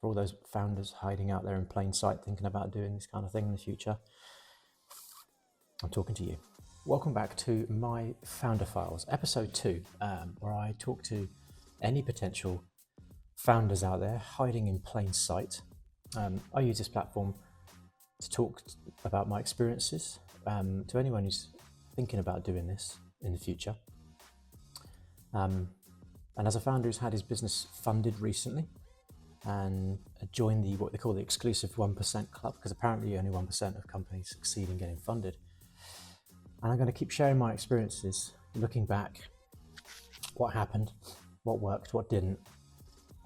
for all those founders hiding out there in plain sight thinking about doing this kind of thing in the future, I'm talking to you. Welcome back to my Founder Files, episode 2, where I talk to any potential founders out there hiding in plain sight. I use this platform to talk about my experiences to anyone who's thinking about doing this in the future. And as a founder who's had his business funded recently and joined what they call the exclusive 1% club, because apparently only 1% of companies succeed in getting funded. And I'm going to keep sharing my experiences, looking back, what happened, what worked, what didn't.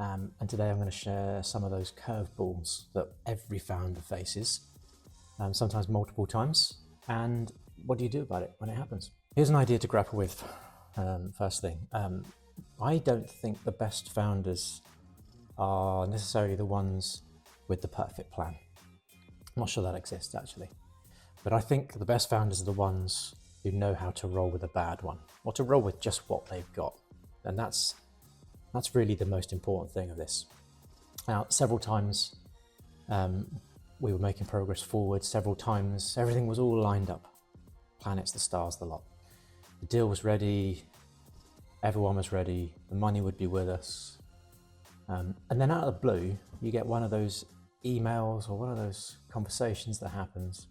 And today I'm going to share some of those curveballs that every founder faces, sometimes multiple times. And what do you do about it when it happens? Here's an idea to grapple with. First thing, I don't think the best founders are necessarily the ones with the perfect plan. I'm not sure that exists actually. But I think the best founders are the ones who know how to roll with a bad one, or to roll with just what they've got. And that's really the most important thing of this. Now, several times we were making progress forward, several times everything was all lined up. Planets, the stars, the lot. The deal was ready, everyone was ready, the money would be with us. And then out of the blue, you get one of those emails or one of those conversations that happens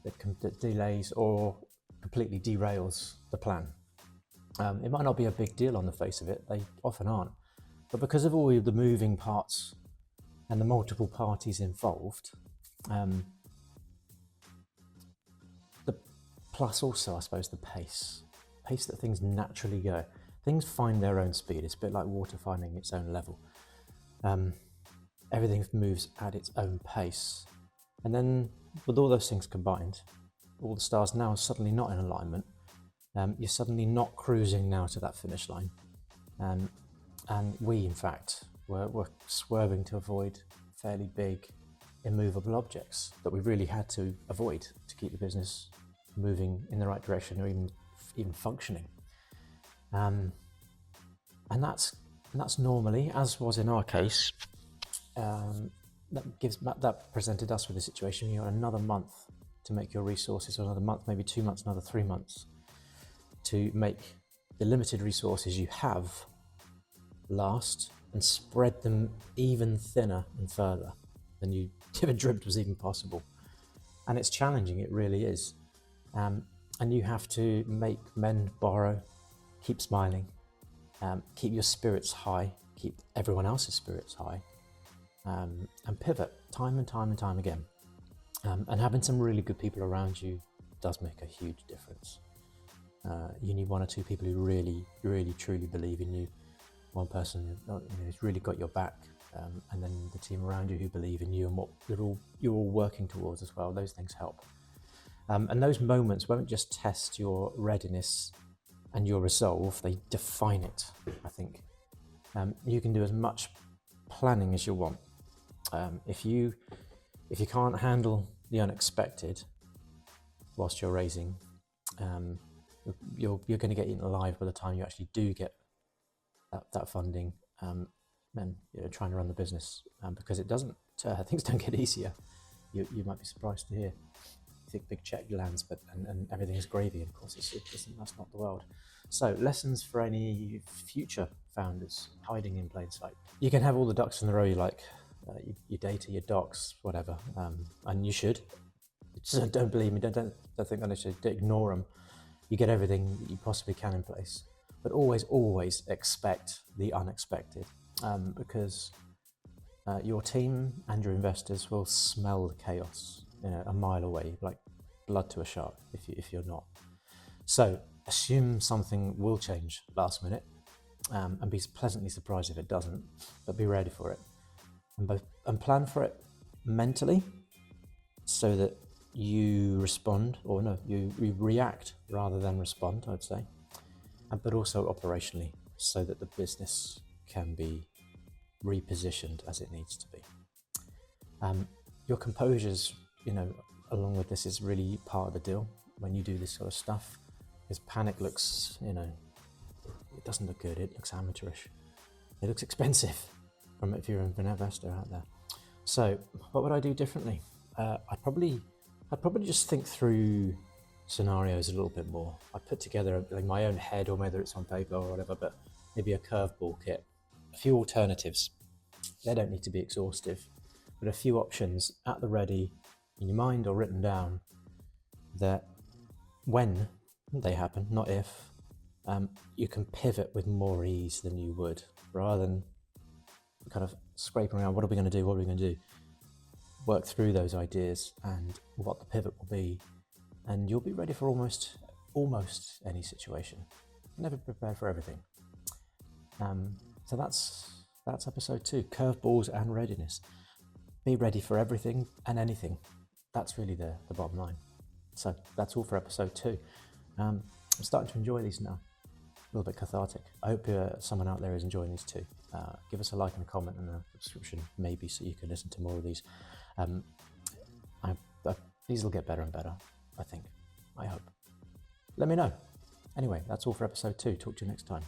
that delays or completely derails the plan. It might not be a big deal on the face of it, they often aren't, but because of all the moving parts and the multiple parties involved, plus also, I suppose, the pace that things naturally go. Things find their own speed. It's a bit like water finding its own level. Everything moves at its own pace. And then with all those things combined, all the stars now are suddenly not in alignment. You're suddenly not cruising now to that finish line. And we, in fact, were swerving to avoid fairly big, immovable objects that we really had to avoid to keep the business moving in the right direction, or even functioning. And that's normally, as was in our case, that presented us with a situation. You got another month to make your resources, or another month, maybe 2 months, another 3 months, to make the limited resources you have last and spread them even thinner and further than you ever dreamt was even possible. And it's challenging, it really is. And you have to make men borrow, keep smiling, keep your spirits high, keep everyone else's spirits high, and pivot time and time again. And having some really good people around you does make a huge difference. You need 1 or 2 people who really, really, truly believe in you. One person who's really got your back, and then the team around you who believe in you and what you're all working towards as well. Those things help. And those moments won't just test your readiness and your resolve, they define it, I think. You can do as much planning as you want. If you can't handle the unexpected whilst you're raising, you're going to get eaten alive by the time you actually do get that funding, and trying to run the business, because it doesn't, things don't get easier. You might be surprised to hear. You think big check lands, and everything is gravy. Of course, that's not the world. So, lessons for any future founders hiding in plain sight. You can have all the ducks in the row you like, your data, your docs, whatever, and you should. Just don't believe me. Don't think that I should ignore them. You get everything you possibly can in place, but always expect the unexpected, because your team and your investors will smell the chaos a mile away, like blood to a shark if you're not. So assume something will change last minute, and be pleasantly surprised if it doesn't, but be ready for it, and plan for it mentally so that you respond, or no, you react rather than respond, I'd say, but also operationally so that the business can be repositioned as it needs to be. Your composure's, along with this, is really part of the deal when you do this sort of stuff, because panic looks, it doesn't look good. It looks amateurish. It looks expensive if you're an investor out there. So, what would I do differently? I'd probably just think through scenarios a little bit more. I'd put together like my own head, or whether it's on paper or whatever, but maybe a curveball kit, a few alternatives. They don't need to be exhaustive, but a few options at the ready in your mind or written down, that when they happen, not if, you can pivot with more ease than you would, rather than kind of scraping around, what are we going to do, what are we going to do? Work through those ideas and what the pivot will be, and you'll be ready for almost any situation. Never prepared for everything. So that's episode 2, curveballs and readiness. Be ready for everything and anything. That's really the bottom line. So that's all for episode 2. I'm starting to enjoy these now. A little bit cathartic. I hope someone out there is enjoying these too. Give us a like and a comment and a subscription, maybe, so you can listen to more of these. These will get better and better, I think. I hope. Let me know. Anyway, that's all for episode 2. Talk to you next time.